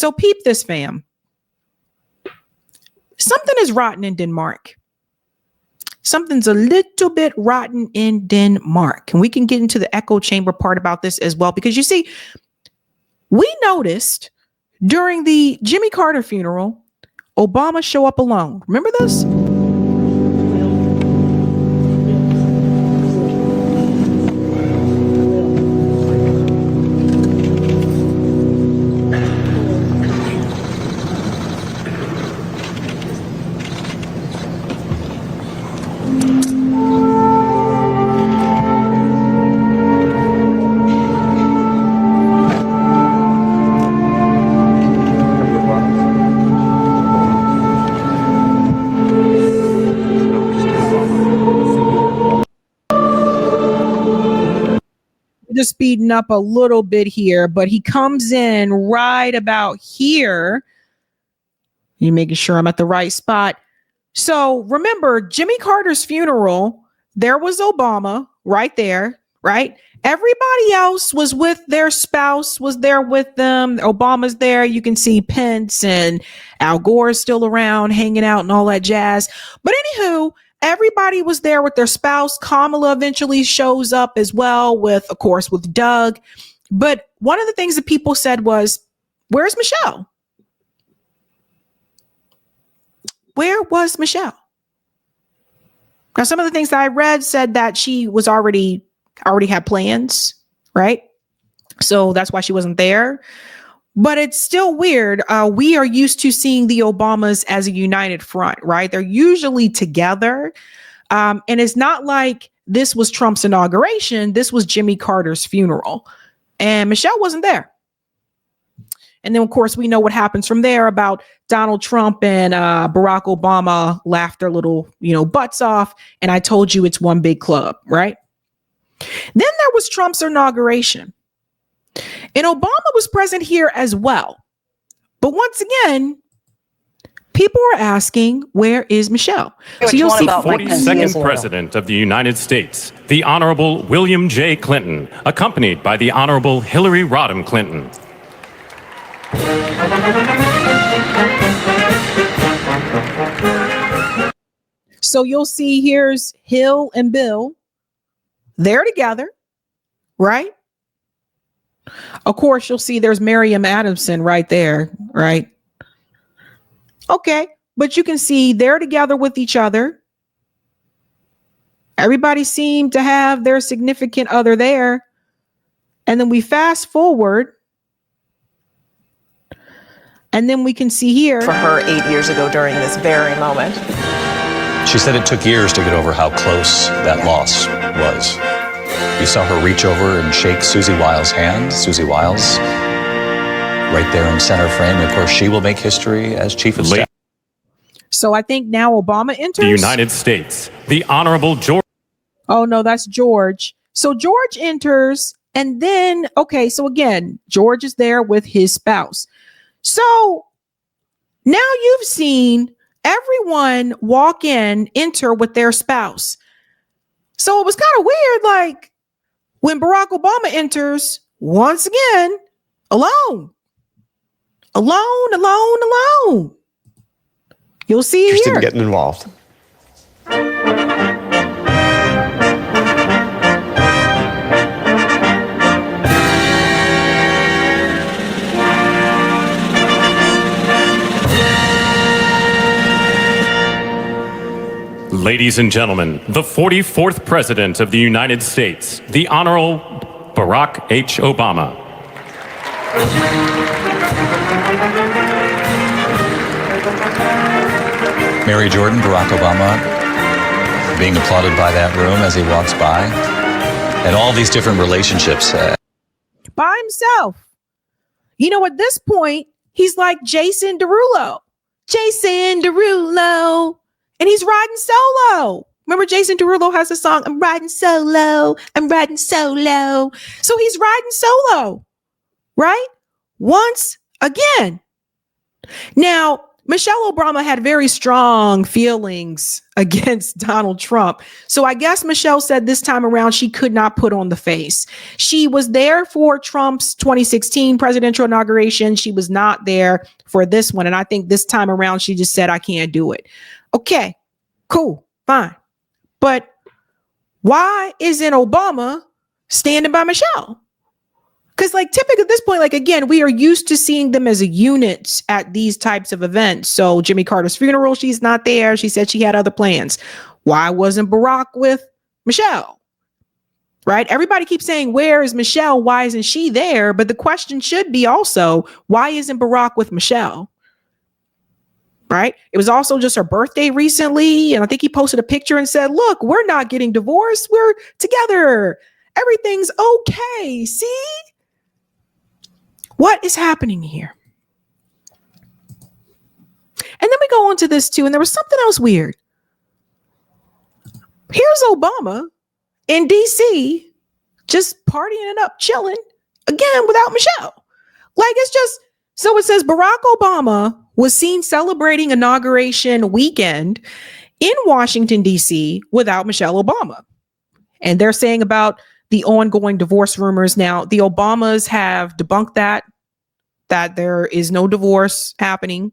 So peep this, fam. Something is rotten in Denmark. Something's a little bit rotten in Denmark. And we can get into the echo chamber part about this as well, because you see, we noticed during the Jimmy Carter funeral, Obama show up alone. Remember this? Just speeding up a little bit here, but he comes in right about here. You making sure I'm at the right spot. So remember, Jimmy Carter's funeral, there was Obama right there, right? Everybody else was with their spouse, was there with them. Obama's there. You can see Pence and Al Gore is still around, hanging out and all that jazz. But anywho, everybody was there with their spouse. Kamala eventually shows up as well with, of course, with Doug. But one of the things that people said was, where's Michelle? Where was Michelle? Now, some of the things that I read said that she was already had plans, right? So that's why she wasn't there. But it's still weird. We are used to seeing the Obamas as a united front, right? They're usually together. And it's not like this was Trump's inauguration. This was Jimmy Carter's funeral. And Michelle wasn't there. And then, of course, we know what happens from there about Donald Trump and Barack Obama laughed their little, butts off. And I told you it's one big club, right? Then there was Trump's inauguration. And Obama was present here as well. But once again, people are asking, where is Michelle? So you'll see the 42nd President of the United States, the Honorable William J. Clinton, accompanied by the Honorable Hillary Rodham Clinton. So you'll see here's Hill and Bill. They're together, right? Of course, you'll see there's Miriam Adamson right there, right? Okay, but you can see they're together with each other. Everybody seemed to have their significant other there. And then we fast forward. And then we can see here. For her 8 years ago during this very moment. She said it took years to get over how close that loss was. You saw her reach over and shake Susie Wiles' hand. Susie Wiles, right there in center frame. Of course, she will make history as chief of staff. So I think now Obama enters. The United States, the Honorable George. Oh, no, that's George. So George enters. And then, okay, so again, George is there with his spouse. So now you've seen everyone enter with their spouse. So it was kind of weird, like when Barack Obama enters, once again, alone. You'll see it here. Interested in getting involved. Ladies and gentlemen, the 44th President of the United States, the Honorable Barack H. Obama. Mary Jordan, Barack Obama, being applauded by that room as he walks by. And all these different relationships. By himself. At this point, he's like Jason Derulo. And he's riding solo. Remember Jason Derulo has a song, I'm riding solo. So he's riding solo, right? Once again. Now, Michelle Obama had very strong feelings against Donald Trump. So I guess Michelle said this time around she could not put on the face. She was there for Trump's 2016 presidential inauguration. She was not there for this one. And I think this time around she just said, I can't do it. Okay, cool, fine. But why isn't Obama standing by Michelle? Because like typically at this point, like again, we are used to seeing them as a unit at these types of events. So Jimmy Carter's funeral, she's not there. She said she had other plans. Why wasn't Barack with Michelle? Right? Everybody keeps saying, where is Michelle? Why isn't she there? But the question should be also, why isn't Barack with Michelle? Right? It was also just her birthday recently. And I think he posted a picture and said, look, we're not getting divorced. We're together. Everything's okay. See? What is happening here? And then we go on to this too. And there was something else weird. Here's Obama in DC, just partying it up, chilling again without Michelle. Like it's just, so it says Barack Obama was seen celebrating inauguration weekend in Washington, D.C. without Michelle Obama. And they're saying about the ongoing divorce rumors. Now, the Obamas have debunked that there is no divorce happening.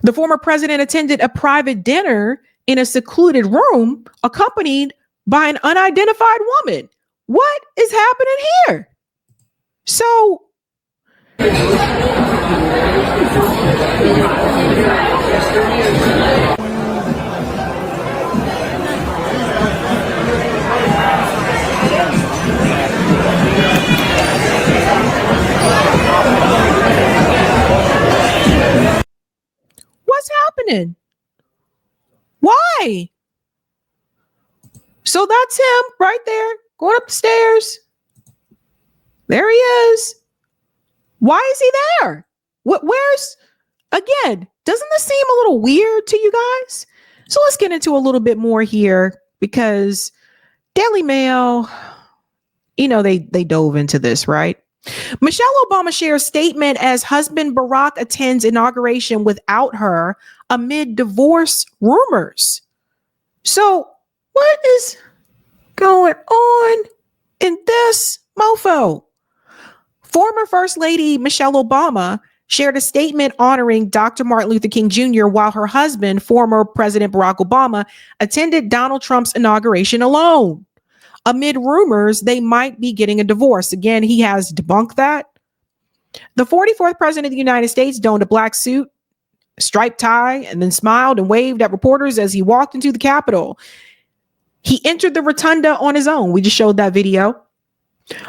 The former president attended a private dinner in a secluded room accompanied by an unidentified woman. What is happening here? So what's happening? Why? So that's him right there going up the stairs. There he is. Why is he there? Where's, again, doesn't this seem a little weird to you guys? So let's get into a little bit more here because Daily Mail, they dove into this, right? Michelle Obama shares statement as husband Barack attends inauguration without her amid divorce rumors. So what is going on in this mofo? Former First Lady Michelle Obama shared a statement honoring Dr. Martin Luther King Jr. while her husband, former President Barack Obama, attended Donald Trump's inauguration alone. Amid rumors they might be getting a divorce. Again, he has debunked that. The 44th president of the United States donned a black suit, striped tie, and then smiled and waved at reporters as he walked into the Capitol. He entered the rotunda on his own. We just showed that video.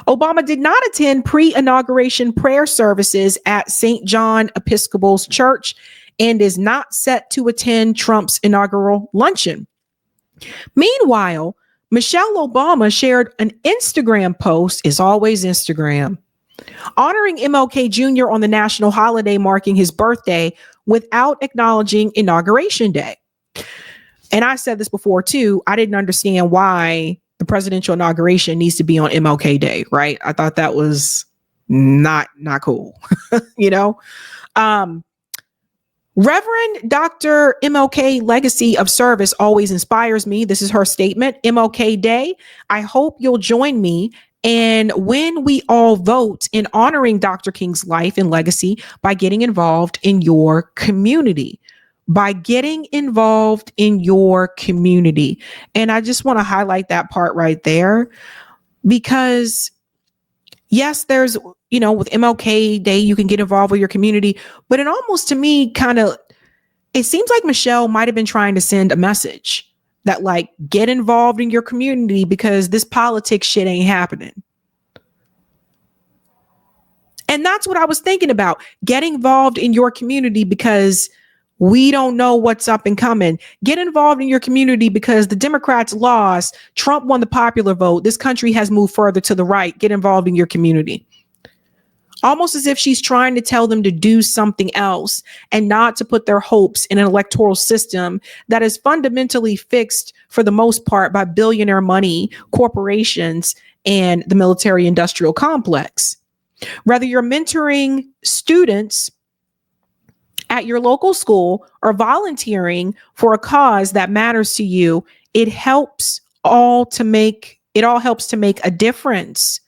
Obama did not attend pre-inauguration prayer services at St. John Episcopal's Church and is not set to attend Trump's inaugural luncheon. Meanwhile, Michelle Obama shared an Instagram post, is always Instagram, honoring MLK Jr. on the national holiday marking his birthday without acknowledging Inauguration Day. And I said this before too, I didn't understand why the presidential inauguration needs to be on MLK Day, right? I thought that was not cool, Reverend Dr. MLK legacy of service always inspires me. This is her statement. MLK Day. I hope you'll join me. And when we all vote in honoring Dr. King's life and legacy by getting involved in your community. And I just want to highlight that part right there because yes, there's, with MLK Day, you can get involved with your community, but it almost to me it seems like Michelle might've been trying to send a message that like, get involved in your community because this politics shit ain't happening. And that's what I was thinking about. Get involved in your community because we don't know what's up and coming. Get involved in your community because the Democrats lost. Trump won the popular vote. This country has moved further to the right. Get involved in your community. Almost as if she's trying to tell them to do something else and not to put their hopes in an electoral system that is fundamentally fixed for the most part by billionaire money, corporations, and the military industrial complex. Whether you're mentoring students at your local school or volunteering for a cause that matters to you, it all helps to make a difference.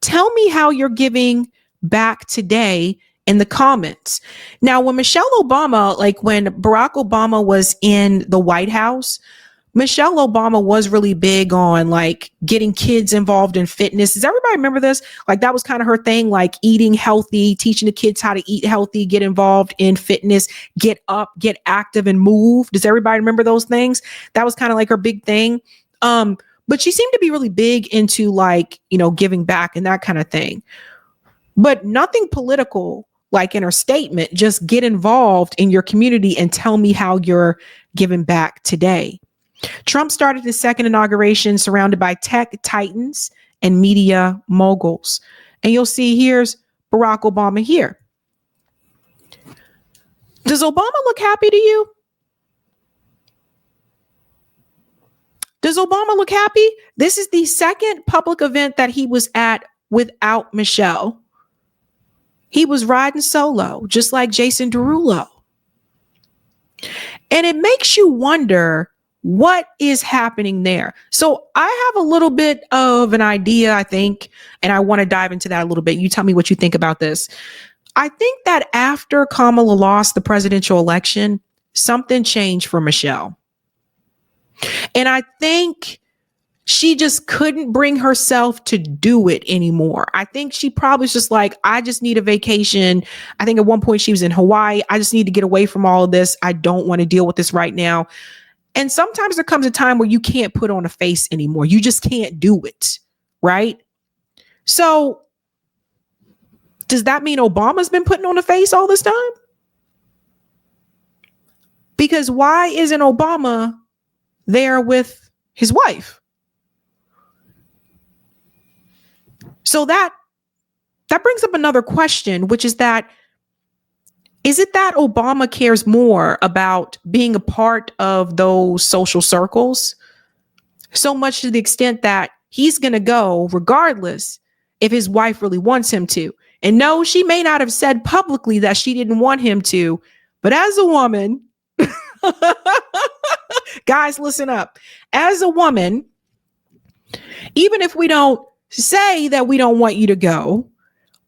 Tell me how you're giving back today in the comments. Now, when Michelle Obama, like when Barack Obama was in the White House, Michelle Obama was really big on like getting kids involved in fitness. Does everybody remember this? Like that was kind of her thing, like eating healthy, teaching the kids how to eat healthy, get involved in fitness, get up, get active and move. Does everybody remember those things? That was kind of like her big thing. But she seemed to be really big into like, giving back and that kind of thing. But nothing political, like in her statement, just get involved in your community and tell me how you're giving back today. Trump started his second inauguration surrounded by tech titans and media moguls. And you'll see here's Barack Obama here. Does Obama look happy to you? Does Obama look happy? This is the second public event that he was at without Michelle. He was riding solo, just like Jason Derulo. And it makes you wonder what is happening there. So I have a little bit of an idea, I think, and I want to dive into that a little bit. You tell me what you think about this. I think that after Kamala lost the presidential election, something changed for Michelle. And I think she just couldn't bring herself to do it anymore. I think she probably was just like, I just need a vacation. I think at one point she was in Hawaii. I just need to get away from all of this. I don't want to deal with this right now. And sometimes there comes a time where you can't put on a face anymore. You just can't do it, right? So does that mean Obama's been putting on a face all this time? Because why isn't Obama there with his wife? So that brings up another question, which is that, is it that Obama cares more about being a part of those social circles, so much to the extent that he's going to go regardless if his wife really wants him to? And no, she may not have said publicly that she didn't want him to, but as a woman, guys, listen up. As a woman, even if we don't say that we don't want you to go,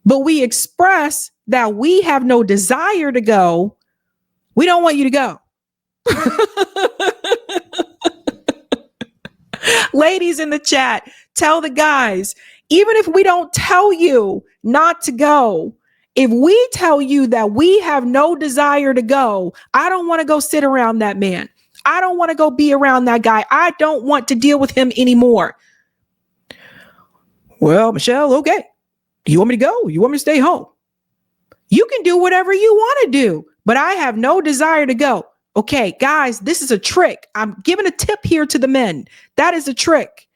but we express that we have no desire to go, we don't want you to go. Ladies in the chat, tell the guys, even if we don't tell you not to go, if we tell you that we have no desire to go, I don't want to go sit around that man. I don't want to go be around that guy. I don't want to deal with him anymore. Well, Michelle, okay. You want me to go? You want me to stay home? You can do whatever you want to do, but I have no desire to go. Okay, guys, this is a trick. I'm giving a tip here to the men. That is a trick.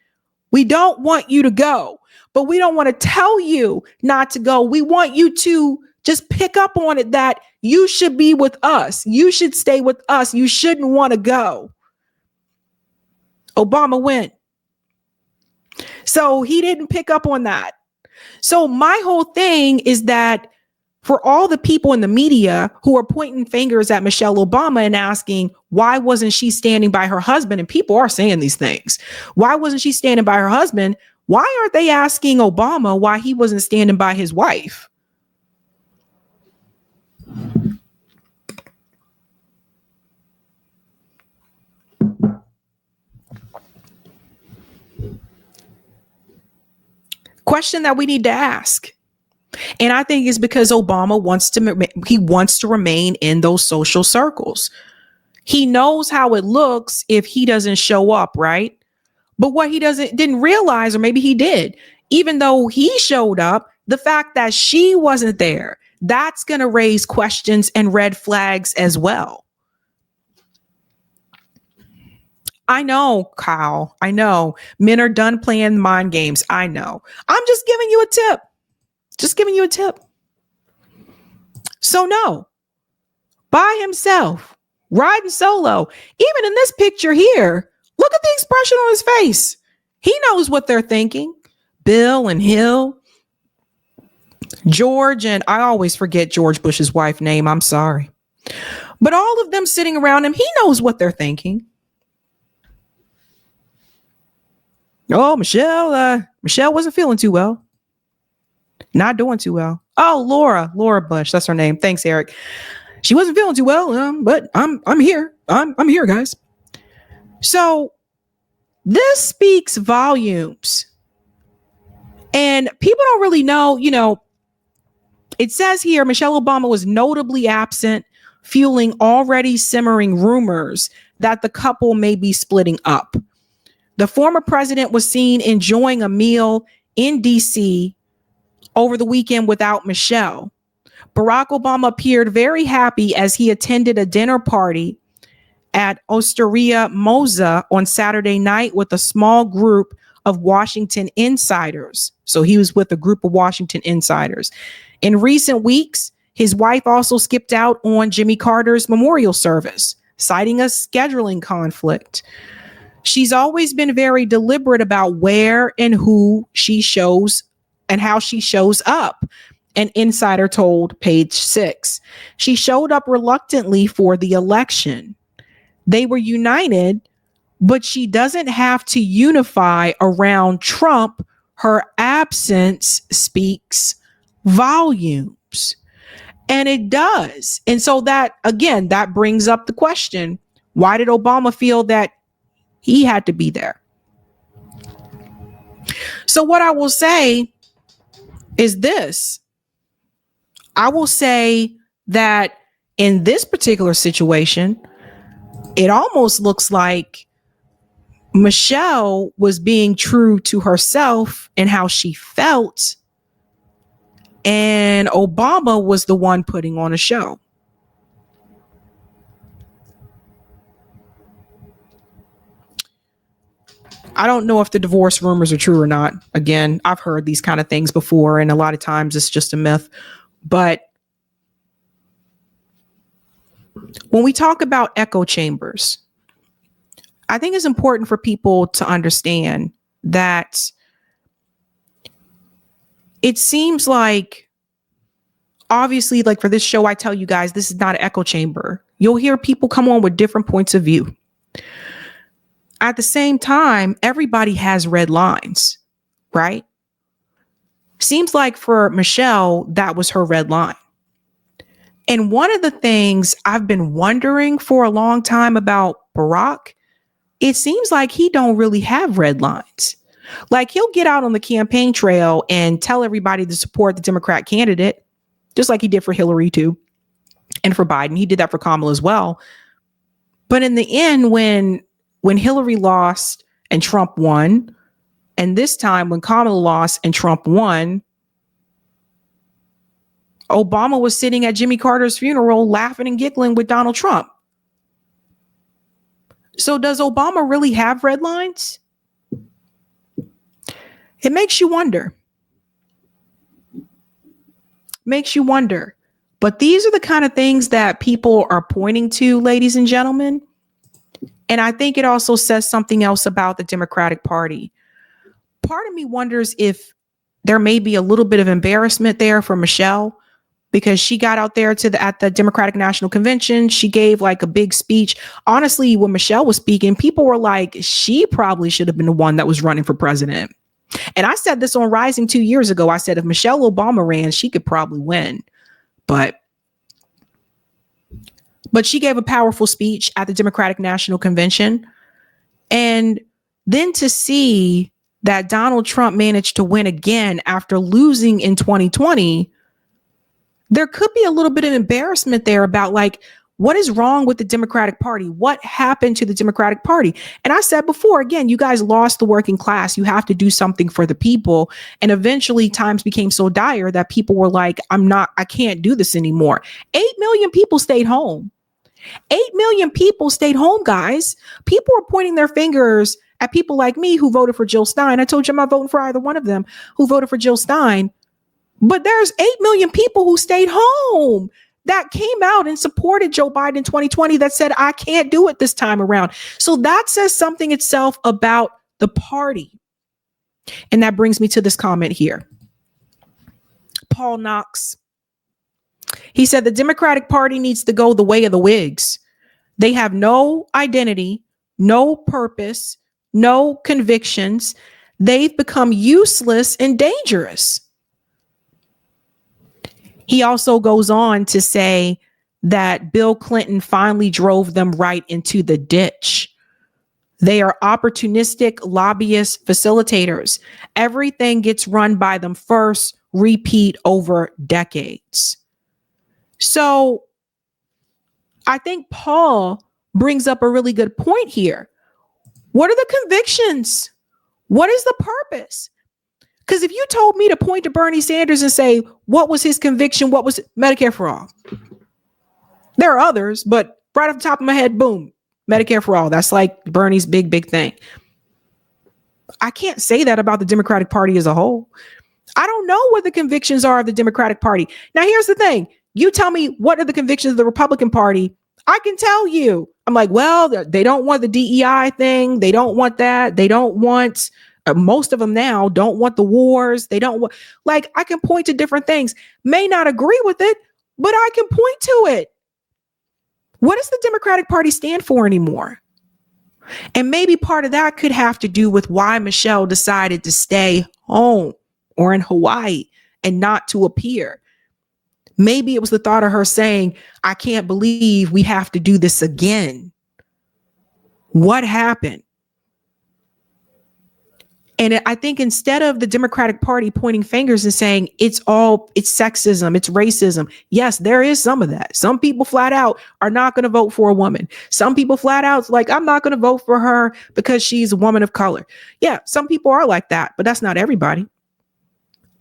We don't want you to go, but we don't want to tell you not to go. We want you to just pick up on it that you should be with us. You should stay with us. You shouldn't want to go. Obama went. So he didn't pick up on that. So my whole thing is that for all the people in the media who are pointing fingers at Michelle Obama and asking, why wasn't she standing by her husband? And people are saying these things. Why wasn't she standing by her husband? Why aren't they asking Obama why he wasn't standing by his wife? Question that we need to ask. And I think it's because Obama wants to remain in those social circles. He knows how it looks if he doesn't show up, right? But what he didn't realize, or maybe he did, even though he showed up, the fact that she wasn't there, that's going to raise questions and red flags as well. I know, Kyle. I know men are done playing mind games. I know. I'm just giving you a tip. Just giving you a tip. So no, by himself, riding solo. Even in this picture here, look at the expression on his face. He knows what they're thinking. Bill and Hill, George, and I always forget George Bush's wife's name. I'm sorry. But all of them sitting around him, he knows what they're thinking. Oh, Michelle wasn't feeling too well. Not doing too well. Oh, Laura Bush, that's her name. Thanks, Eric. She wasn't feeling too well, but I'm here. I'm here, guys. So this speaks volumes. And people don't really know, it says here Michelle Obama was notably absent, fueling already simmering rumors that the couple may be splitting up. The former president was seen enjoying a meal in D.C. over the weekend without Michelle. Barack Obama appeared very happy as he attended a dinner party at Osteria Moza on Saturday night with a small group of Washington insiders. So he was with a group of Washington insiders. In recent weeks, his wife also skipped out on Jimmy Carter's memorial service, citing a scheduling conflict. She's always been very deliberate about where and who she shows and how she shows up, an insider told Page 6. She showed up reluctantly for the election. They were united, but she doesn't have to unify around Trump. Her absence speaks volumes. And it does. And so that, again, that brings up the question, why did Obama feel that he had to be there? So what I will say is this. I will say that in this particular situation, it almost looks like Michelle was being true to herself and how she felt, and Obama was the one putting on a show. I don't know if the divorce rumors are true or not. Again, I've heard these kind of things before, and a lot of times it's just a myth. But when we talk about echo chambers, I think it's important for people to understand that it seems like, obviously, like for this show, I tell you guys, this is not an echo chamber. You'll hear people come on with different points of view. At the same time, everybody has red lines, right? Seems like for Michelle, that was her red line. And one of the things I've been wondering for a long time about Barack, it seems like he don't really have red lines. Like he'll get out on the campaign trail and tell everybody to support the Democrat candidate, just like he did for Hillary too. And for Biden, he did that for Kamala as well. But in the end, when Hillary lost and Trump won, and this time when Kamala lost and Trump won, Obama was sitting at Jimmy Carter's funeral laughing and giggling with Donald Trump. So does Obama really have red lines? It makes you wonder. Makes you wonder. But these are the kind of things that people are pointing to, ladies and gentlemen. And I think it also says something else about the Democratic Party. Part of me wonders if there may be a little bit of embarrassment there for Michelle, because she got out there at the Democratic National Convention. She gave like a big speech. Honestly, when Michelle was speaking, people were like, she probably should have been the one that was running for president. And I said this on Rising 2 years ago. I said, if Michelle Obama ran, she could probably win. But she gave a powerful speech at the Democratic National Convention. And then to see that Donald Trump managed to win again after losing in 2020, there could be a little bit of embarrassment there about like, what is wrong with the Democratic Party? What happened to the Democratic Party? And I said before, again, you guys lost the working class. You have to do something for the people. And eventually times became so dire that people were like, I can't do this anymore. 8 million people stayed home. 8 million people stayed home, guys. People were pointing their fingers at people like me who voted for Jill Stein. I told you I'm not voting for either one of them who voted for Jill Stein. But there's 8 million people who stayed home that came out and supported Joe Biden in 2020 that said, I can't do it this time around. So that says something itself about the party. And that brings me to this comment here. Paul Knox. He said the Democratic Party needs to go the way of the Whigs. They have no identity, no purpose, no convictions. They've become useless and dangerous. He also goes on to say that Bill Clinton finally drove them right into the ditch. They are opportunistic lobbyist facilitators. Everything gets run by them first, repeat over decades. So I think Paul brings up a really good point here. What are the convictions? What is the purpose? Because if you told me to point to Bernie Sanders and say, what was his conviction? What was Medicare for all? There are others, but right off the top of my head, boom, Medicare for all. That's like Bernie's big thing. I can't say that about the Democratic Party as a whole. I don't know what the convictions are of the Democratic Party. Now, here's the thing. You tell me what are the convictions of the Republican Party. I can tell you. I'm like, well, they don't want the DEI thing. They don't want that. They don't want, most of them now don't want the wars. They don't want, like, I can point to different things. May not agree with it, but I can point to it. What does the Democratic Party stand for anymore? And maybe part of that could have to do with why Michelle decided to stay home or in Hawaii and not to appear. Maybe it was the thought of her saying, I can't believe we have to do this again. What happened? And I think instead of the Democratic Party pointing fingers and saying it's sexism, it's racism. Yes, there is some of that. Some people flat out are not going to vote for a woman. Some people flat out like, I'm not going to vote for her because she's a woman of color. Yeah, some people are like that, but that's not everybody.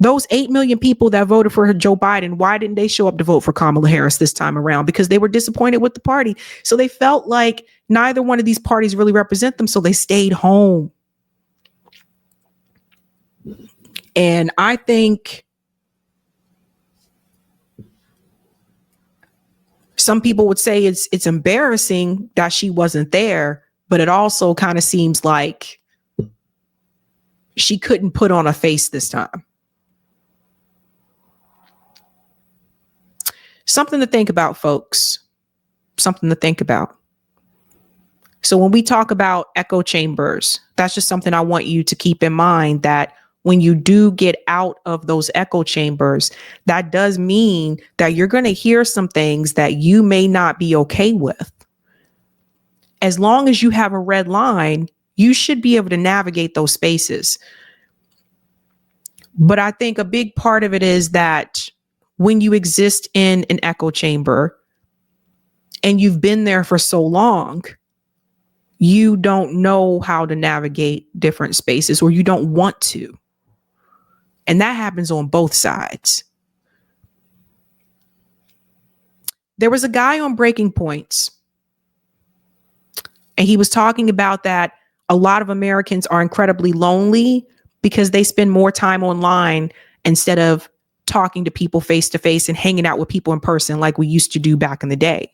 Those 8 million people that voted for Joe Biden, why didn't they show up to vote for Kamala Harris this time around? Because they were disappointed with the party. So they felt like neither one of these parties really represent them. So they stayed home. And I think some people would say it's embarrassing that she wasn't there, but it also kind of seems like she couldn't put on a face this time. Something to think about, folks. Something to think about. So when we talk about echo chambers, that's just something I want you to keep in mind, that when you do get out of those echo chambers, that does mean that you're going to hear some things that you may not be okay with. As long as you have a red line, you should be able to navigate those spaces. But I think a big part of it is that when you exist in an echo chamber and you've been there for so long, you don't know how to navigate different spaces, or you don't want to. And that happens on both sides. There was a guy on Breaking Points, and he was talking about that a lot of Americans are incredibly lonely because they spend more time online instead of talking to people face to face and hanging out with people in person like we used to do back in the day.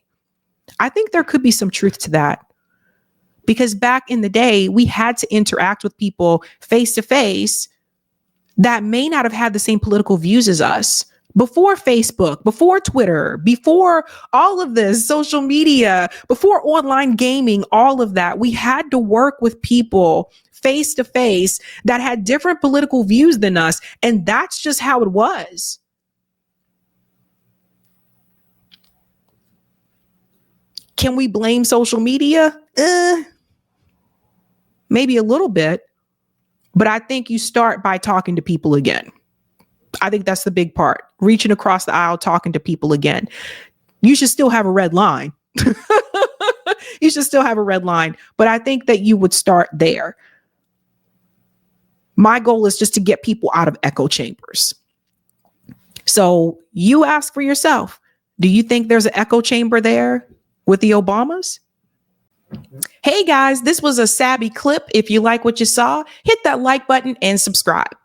I think there could be some truth to that, because back in the day, we had to interact with people face to face that may not have had the same political views as us. Before Facebook, before Twitter, before all of this social media, before online gaming, all of that, we had to work with people face to face that had different political views than us. And that's just how it was. Can we blame social media? Maybe a little bit. But I think you start by talking to people again. I think that's the big part. Reaching across the aisle, talking to people again. You should still have a red line. You should still have a red line. But I think that you would start there. My goal is just to get people out of echo chambers. So you ask for yourself, do you think there's an echo chamber there with the Obamas? Hey guys, this was a Sabby clip. If you like what you saw, hit that like button and subscribe.